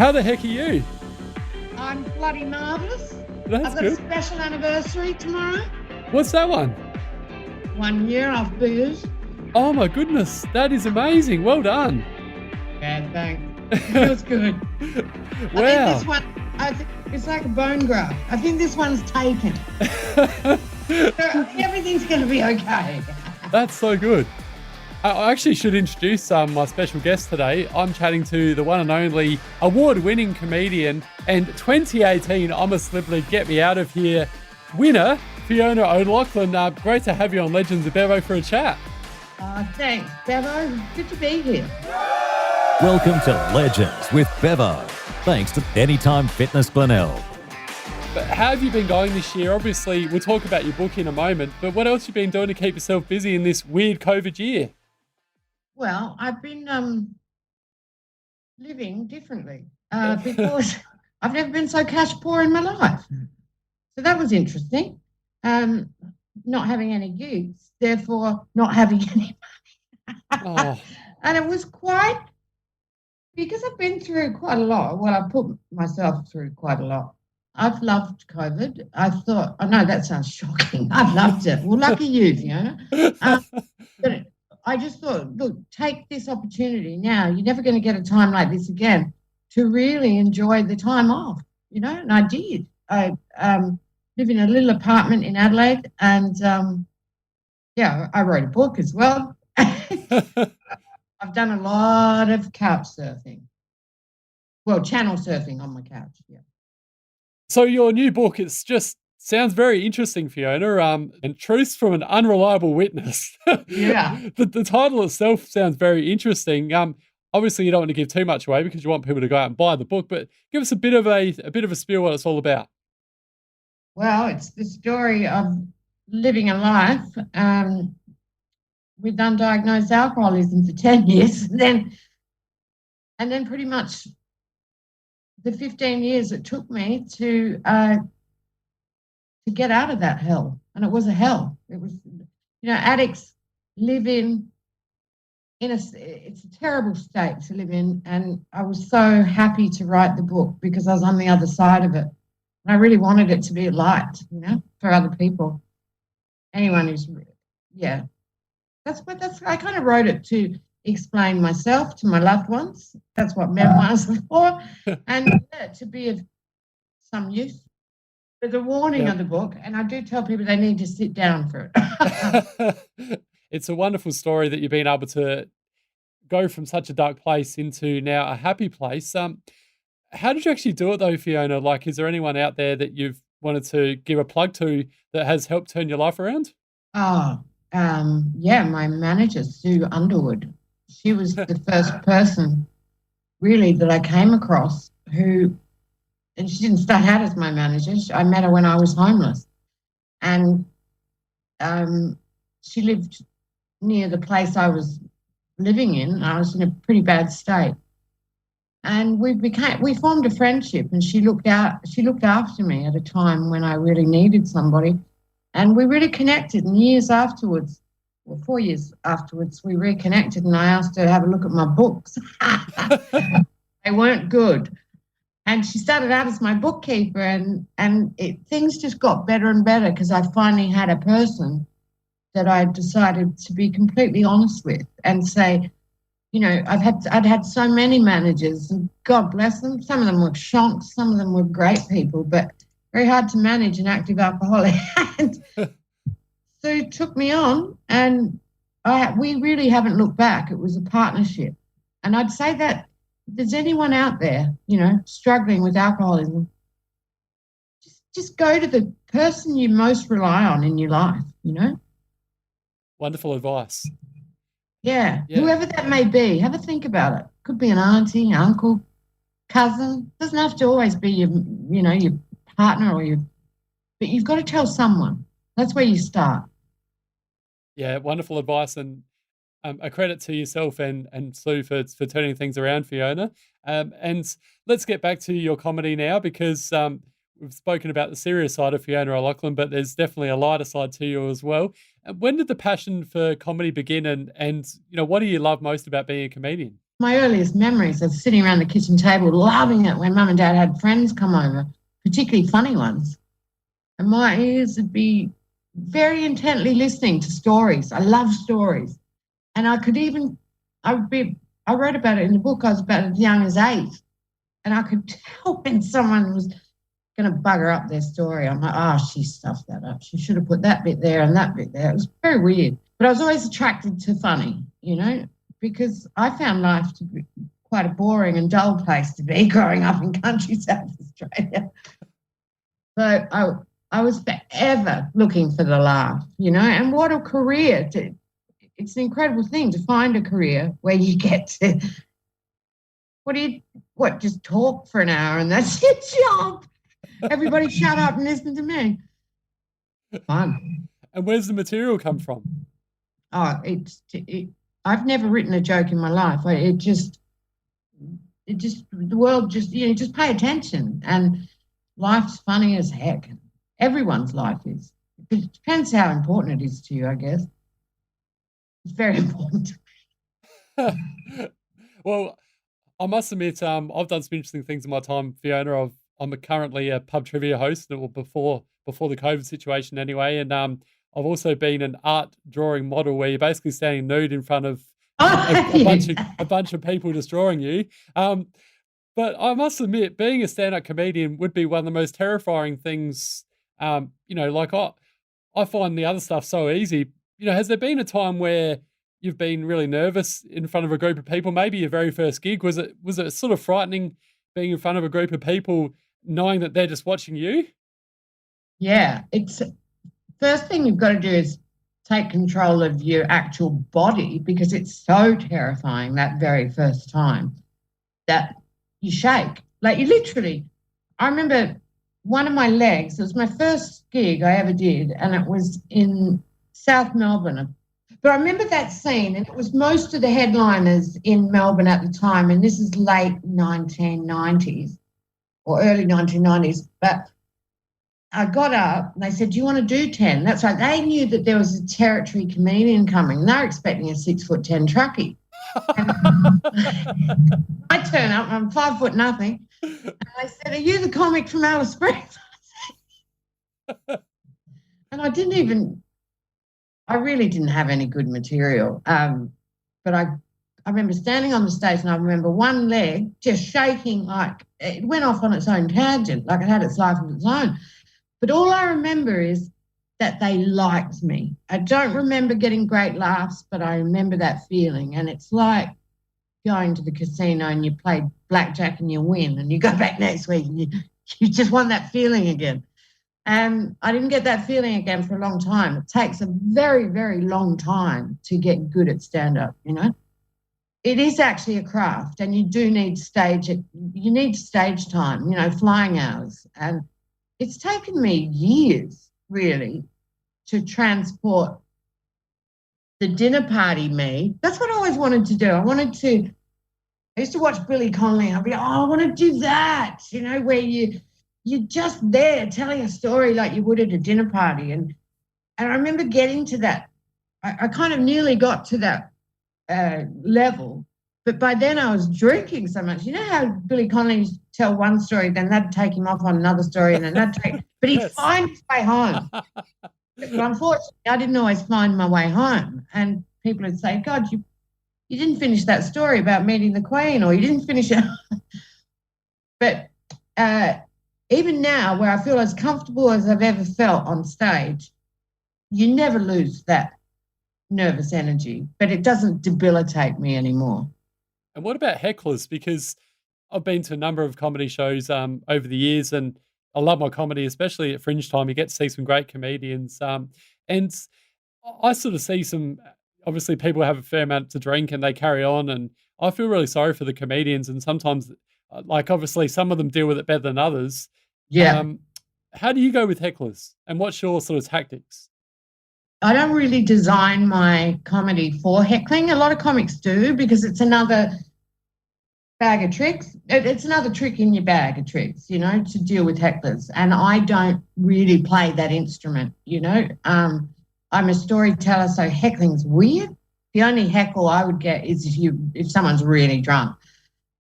How the heck are you? I'm bloody marvellous. That's I've got good. a special anniversary tomorrow. What's that one? 1 year off booze. Oh my goodness, that is amazing. Well done. Yeah, thanks. Feels good. Wow. I think this one, it's like a bone graft. I think this one's taken. So everything's going to be okay. That's so good. I actually should introduce my special guest today. I'm chatting to the one and only award-winning comedian and 2018 I'm a Celebrity Get Me Out of Here winner, Fiona O'Loughlin. Great to have you on Legends of Bevo for a chat. Thanks, Bevo. Good to be here. Welcome to Legends with Bevo. Thanks to Anytime Fitness Glenelg. But how have you been going this year? Obviously, we'll talk about your book in a moment, but what else have you been doing to keep yourself busy in this weird COVID year? Well, I've been living differently because I've never been so cash poor in my life. So that was interesting. Not having any gigs, therefore not having any money. Oh. And it was quite, because I've been through quite a lot. Well, I've put myself through quite a lot. I've loved COVID. I thought, I know that sounds shocking. I've loved it. Well, lucky you, Fiona. But I just thought, look, take this opportunity now. You're never going to get a time like this again to really enjoy the time off, and I did. I live in a little apartment in Adelaide and, I wrote a book as well. I've done a lot of couch surfing. Well, channel surfing on my couch, yeah. So your new book, it's just sounds very interesting, Fiona, and Truths from an Unreliable Witness. Yeah. The title itself sounds very interesting. Obviously you don't want to give too much away because you want people to go out and buy the book, but give us a bit of a spiel what it's all about. Well, it's the story of living a life with undiagnosed alcoholism for 10 years, and then pretty much the 15 years it took me to get out of that hell. And it was a hell. It was, addicts live it's a terrible state to live in. And I was so happy to write the book because I was on the other side of it. And I really wanted it to be a light, for other people. Anyone who's, yeah. I kind of wrote it to explain myself to my loved ones. That's what memoirs are for. And to be of some use. There's a warning on the book, and I do tell people they need to sit down for it. It's a wonderful story that you've been able to go from such a dark place into now a happy place. How did you actually do it though, Fiona? Like, is there anyone out there that you've wanted to give a plug to that has helped turn your life around? My manager, Sue Underwood. She was the first person really that I came across and she didn't start out as my manager. I met her when I was homeless. And she lived near the place I was living in. I was in a pretty bad state. And we formed a friendship, and she looked after me at a time when I really needed somebody. And we really connected, and years afterwards, 4 years afterwards, we reconnected, and I asked her to have a look at my books. They weren't good. And she started out as my bookkeeper, and things just got better and better because I finally had a person that I decided to be completely honest with and say, I'd had so many managers, and God bless them. Some of them were shonks, some of them were great people, but very hard to manage an active alcoholic. And Sue took me on, and we really haven't looked back. It was a partnership. And I'd say that if there's anyone out there, struggling with alcoholism, just go to the person you most rely on in your life, Wonderful advice. Yeah, whoever that may be, have a think about it. Could be an auntie, uncle, cousin. Doesn't have to always be your partner but you've got to tell someone. That's where you start. Yeah, wonderful advice, and a credit to yourself and Sue for turning things around, Fiona. And let's get back to your comedy now, because we've spoken about the serious side of Fiona O'Loughlin, but there's definitely a lighter side to you as well. When did the passion for comedy begin, and what do you love most about being a comedian? my earliest memories of sitting around the kitchen table, loving it when Mum and Dad had friends come over, particularly funny ones. And my ears would be very intently listening to stories. I love stories. And I wrote about it in the book. I was about as young as 8. And I could tell when someone was going to bugger up their story. I'm like, oh, she stuffed that up. She should have put that bit there and that bit there. It was very weird. But I was always attracted to funny, because I found life to be quite a boring and dull place to be growing up in country South Australia. So I was forever looking for the laugh, and what a career. It's an incredible thing to find a career where you get to, just talk for an hour and that's your job. Everybody shut up and listen to me. Fun. And where's the material come from? Oh, I've never written a joke in my life. The world just pay attention, and life's funny as heck. Everyone's life is. It depends how important it is to you, I guess. It's very important. Well, I must admit, I've done some interesting things in my time, Fiona. I'm currently a pub trivia host, before the COVID situation anyway, and I've also been an art drawing model where you're basically standing nude in front of a bunch of people just drawing you. But I must admit, being a stand-up comedian would be one of the most terrifying things. I find the other stuff so easy. Has there been a time where you've been really nervous in front of a group of people? Maybe your very first gig, was it sort of frightening being in front of a group of people, knowing that they're just watching you? Yeah, it's first thing you've got to do is take control of your actual body, because it's so terrifying that very first time that you shake. Like you literally, I remember one of my legs, it was my first gig I ever did, and it was in South Melbourne. But I remember that scene, and it was most of the headliners in Melbourne at the time, and this is late 1990s or early 1990s. But I got up and they said, do you want to do 10? That's right. They knew that there was a territory comedian coming. They were expecting a 6'10" truckie. I turn up, I'm 5 foot nothing. And they said, are you the comic from Alice Springs? And I really didn't have any good material. But I remember standing on the stage, and I remember one leg just shaking, like it went off on its own tangent, like it had its life of its own. But all I remember is that they liked me. I don't remember getting great laughs, but I remember that feeling. And it's like going to the casino and you play blackjack and you win, and you go back next week and you just want that feeling again. And I didn't get that feeling again for a long time. It takes a very, very long time to get good at stand-up, It is actually a craft, and you do need stage time, flying hours. And it's taken me years, really, to transport the dinner party me. That's what I always wanted to do. I used to watch Billy Connolly, and I'd be like, I want to do that, where you're just there telling a story like you would at a dinner party. And I remember getting to that. I kind of nearly got to that level. But by then I was drinking so much. You know how Billy Connolly used to tell one story, then that'd take him off on another story, and then but he'd find his way home. But unfortunately, I didn't always find my way home. And people would say, God, you didn't finish that story about meeting the Queen, or you didn't finish it. But even now, where I feel as comfortable as I've ever felt on stage, you never lose that nervous energy, but it doesn't debilitate me anymore. And what about hecklers? Because I've been to a number of comedy shows over the years, and I love my comedy, especially at Fringe Time. You get to see some great comedians. And I sort of see obviously people have a fair amount to drink and they carry on. And I feel really sorry for the comedians. And sometimes, obviously some of them deal with it better than others. Yeah. How do you go with hecklers? And what's your sort of tactics? I don't really design my comedy for heckling. A lot of comics do, because it's another bag of tricks. It's another trick in your bag of tricks, to deal with hecklers. And I don't really play that instrument, I'm a storyteller, so heckling's weird. The only heckle I would get is if someone's really drunk.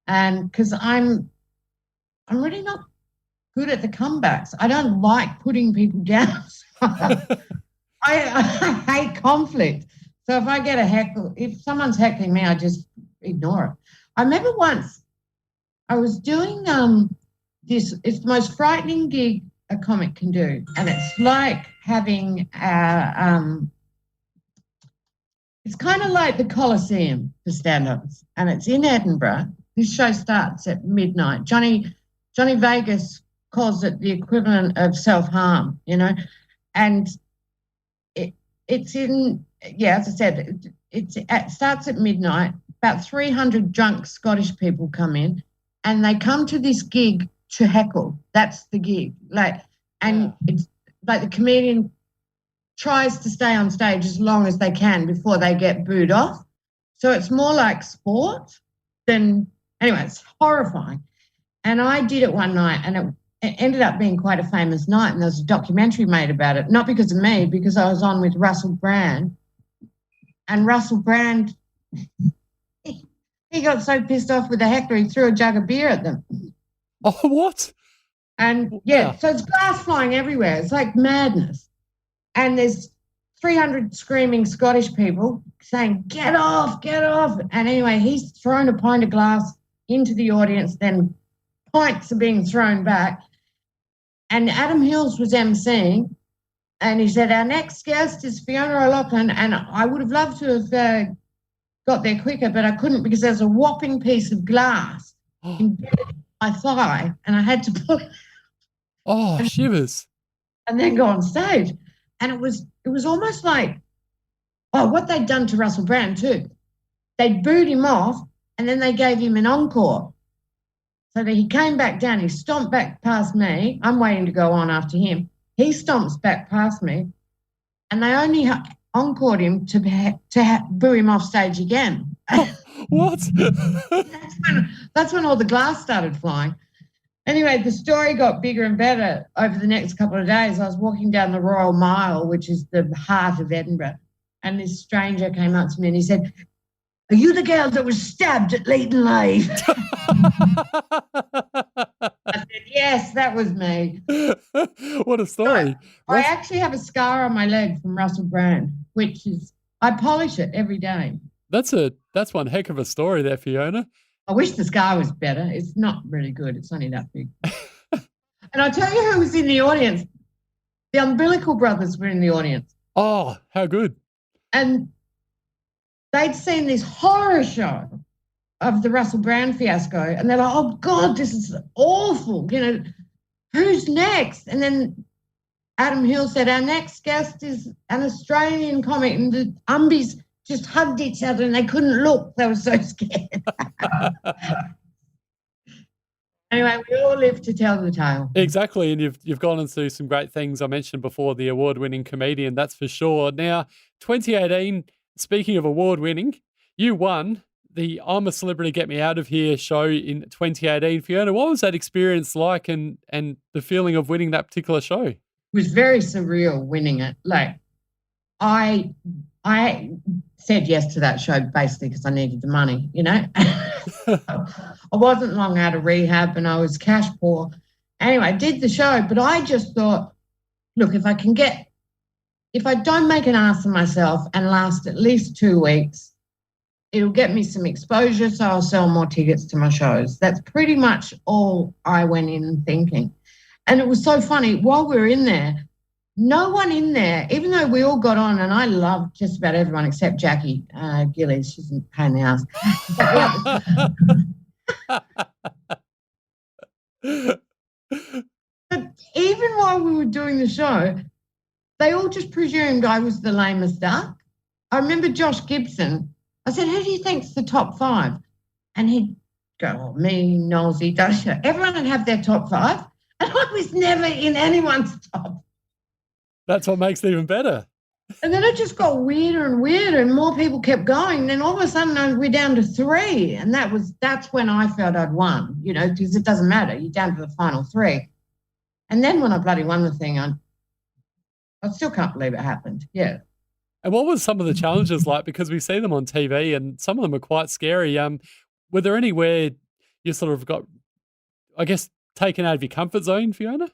And because I'm really not good at the comebacks. I don't like putting people down. I hate conflict. So if I get a heckle, if someone's heckling me, I just ignore it. I remember once I was doing this. It's the most frightening gig a comic can do, and it's like having it's kind of like the Coliseum for stand-ups, and it's in Edinburgh. This show starts at midnight. Johnny Vegas calls it the equivalent of self-harm, and it's in, as I said, it starts at midnight. About 300 drunk Scottish people come in, and they come to this gig to heckle. That's the gig. It's like the comedian tries to stay on stage as long as they can before they get booed off. So it's more like sport than, anyway, it's horrifying. And I did it one night, and it ended up being quite a famous night, and there was a documentary made about it, not because of me, because I was on with Russell Brand. And Russell Brand, he got so pissed off with the heckler, he threw a jug of beer at them. Oh, what? And so it's glass flying everywhere. It's like madness. And there's 300 screaming Scottish people saying, "Get off, get off." And anyway, he's thrown a pint of glass into the audience, then pints are being thrown back. And Adam Hills was emceeing, and he said, "Our next guest is Fiona O'Loughlin." And I would have loved to have got there quicker, but I couldn't because there's a whopping piece of glass embedded in my thigh, and I had to pull it. Oh, shivers. And then go on stage. And it was almost like, what they'd done to Russell Brand too. They'd booed him off, and then they gave him an encore. So that he came back down, he stomped back past me. I'm waiting to go on after him. He stomps back past me, and they only encored him to boo him off stage again. What? That's when all the glass started flying. Anyway, the story got bigger and better over the next couple of days. I was walking down the Royal Mile, which is the heart of Edinburgh, and this stranger came up to me and he said, "Are you the girl that was stabbed at Leighton Live?" I said, "Yes, that was me." What a story. I actually have a scar on my leg from Russell Brand, which is, I polish it every day. That's one heck of a story there, Fiona. I wish the scar was better. It's not really good. It's only that big. And I'll tell you who was in the audience. The Umbilical Brothers were in the audience. Oh, how good. And they'd seen this horror show of the Russell Brand fiasco, and they're like, "Oh, God, this is awful. Who's next?" And then Adam Hill said, "Our next guest is an Australian comic," and the Umbies just hugged each other and they couldn't look. They were so scared. Anyway, we all live to tell the tale. Exactly, and you've gone into some great things. I mentioned before the award-winning comedian, that's for sure. Now, 2018, speaking of award-winning, you won the I'm a Celebrity, Get Me Out of Here show in 2018. Fiona, what was that experience like and the feeling of winning that particular show? It was very surreal winning it. Like, I said yes to that show basically because I needed the money, I wasn't long out of rehab and I was cash poor. Anyway, I did the show, but I just thought, look, if I don't make an ass of myself and last at least 2 weeks, it'll get me some exposure, so I'll sell more tickets to my shows. That's pretty much all I went in thinking. And it was so funny. While we were in there, no one in there, even though we all got on, and I loved just about everyone except Jackie Gillies. She's a pain in the ass. But even while we were doing the show, they all just presumed I was the lamest duck. I remember Josh Gibson. I said, "Who do you think's the top 5?" And he'd go, "Me, Nosey, Dasha." Everyone would have their top 5, and I was never in anyone's top. That's what makes it even better. And then it just got weirder and weirder, and more people kept going. Then all of a sudden we're down to 3, and that's when I felt I'd won, because it doesn't matter. You're down to the final 3. And then when I bloody won the thing, I still can't believe it happened. Yeah. And what was some of the challenges like? Because we see them on TV and some of them are quite scary. Were there anywhere you sort of got, I guess, taken out of your comfort zone, Fiona?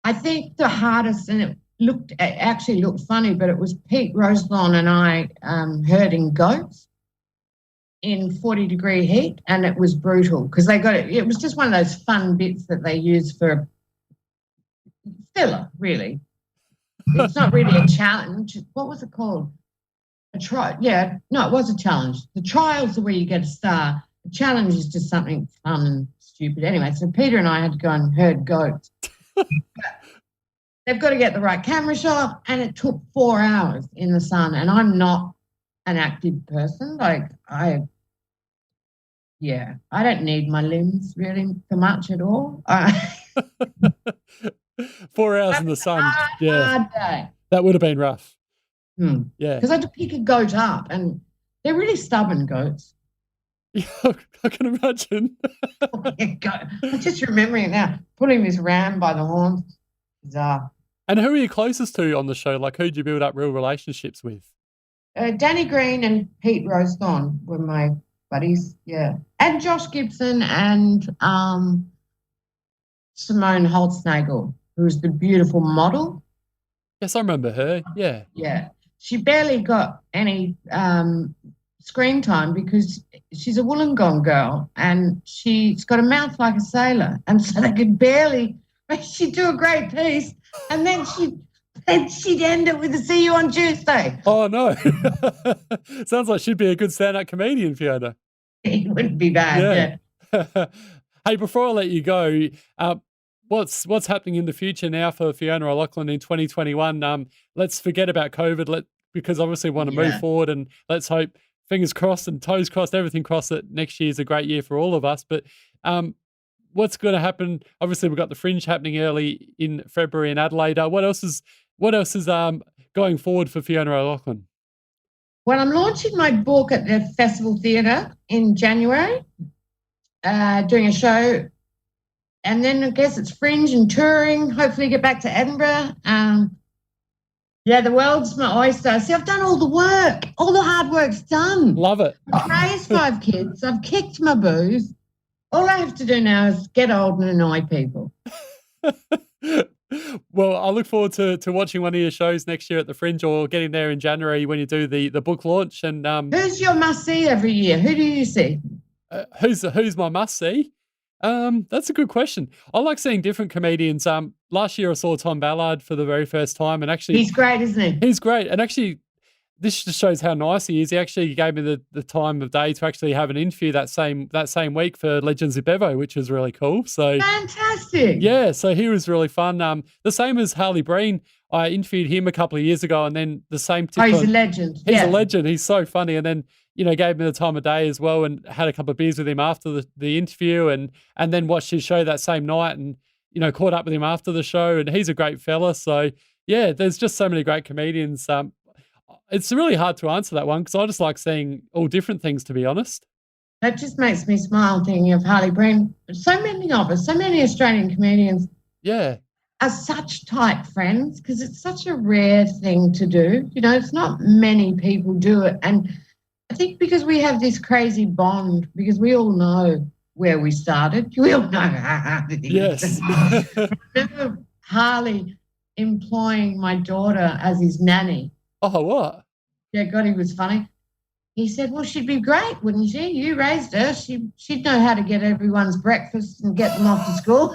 I think the hardest, and it actually looked funny, but it was Pete Roselon and I herding goats in 40-degree heat, and it was brutal because it was just one of those fun bits that they use for filler, really. It's not really a challenge. What was it called? A trial? Yeah, no, it was a challenge. The trials are where you get a star. The challenge is just something fun and stupid. Anyway, so Peter and I had to go and herd goats. They've got to get the right camera shot, and it took 4 hours in the sun, and I'm not an active person. I don't need my limbs really for much at all. 4 hours in the sun. Hard day. That would have been rough. Yeah. Because I had to pick a goat up, and they're really stubborn goats. Yeah, I can imagine. I'm just remembering it now. Pulling this ram by the horns. Bizarre. And who are you closest to on the show? Like, who'd you build up real relationships with? Danny Green and Pete Roselon were my buddies, yeah. And Josh Gibson and Simone Holtznagel, who was the beautiful model. Yes, I remember her, yeah. Yeah. She barely got any screen time because she's a Wollongong girl and she's got a mouth like a sailor. And so they could barely, she'd do a great piece and then she'd end it with a see you on Tuesday. Oh, no. Sounds like she'd be a good stand-up comedian, Fiona. It wouldn't be bad, yeah. Hey, before I let you go, what's happening in the future now for Fiona O'Loughlin in 2021? Let's forget about COVID, because obviously we want to move forward, and let's hope, fingers crossed and toes crossed, everything crossed, that next year's a great year for all of us. But what's going to happen? Obviously, we've got the Fringe happening early in February in Adelaide. What else is going forward for Fiona O'Loughlin? Well, I'm launching my book at the Festival Theatre in January, doing a show. And then I guess it's Fringe and touring, hopefully get back to Edinburgh. The world's my oyster. See, I've done all the work. All the hard work's done. Love it. I've raised 5 kids. I've kicked my booze. All I have to do now is get old and annoy people. Well, I look forward to watching one of your shows next year at the Fringe, or getting there in January when you do the book launch. And who's your must-see every year? Who do you see? Who's my must-see? That's a good question. I like seeing different comedians. Last year I saw Tom Ballard for the very first time, and actually he's great, isn't he? He's great, and actually this just shows how nice he is. He actually gave me the time of day to actually have an interview that same week for Legends of Bevo, which was really cool. So fantastic. Yeah, so he was really fun. The same as Harley Breen. I interviewed him a couple of years ago, and then the same. He's a legend. He's a legend. He's so funny, and then gave me the time of day as well, and had a couple of beers with him after the interview, and then watched his show that same night, and caught up with him after the show, and he's a great fella. So yeah, there's just so many great comedians. It's really hard to answer that one because I just like seeing all different things, to be honest. That just makes me smile thinking of Harley Breen. So many of us, so many Australian comedians, are such tight friends because it's such a rare thing to do. It's not many people do it, and I think because we have this crazy bond, because we all know where we started. We all know how hard it is. Yes. I remember Harley employing my daughter as his nanny. Oh, what? Yeah, God, he was funny. He said, well, she'd be great, wouldn't she? You raised her. She'd know how to get everyone's breakfast and get them off to school.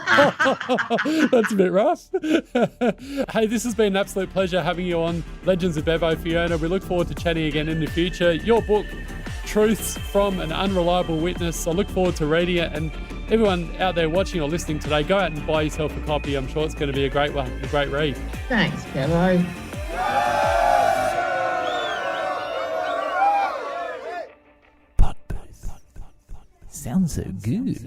That's a bit rough. Hey, this has been an absolute pleasure having you on Legends of Bevo, Fiona. We look forward to chatting again in the future. Your book, Truths from an Unreliable Witness, I look forward to reading it. And everyone out there watching or listening today, go out and buy yourself a copy. I'm sure it's going to be a great one, a great read. Thanks, Bevo. PodBooth. Sounds so good.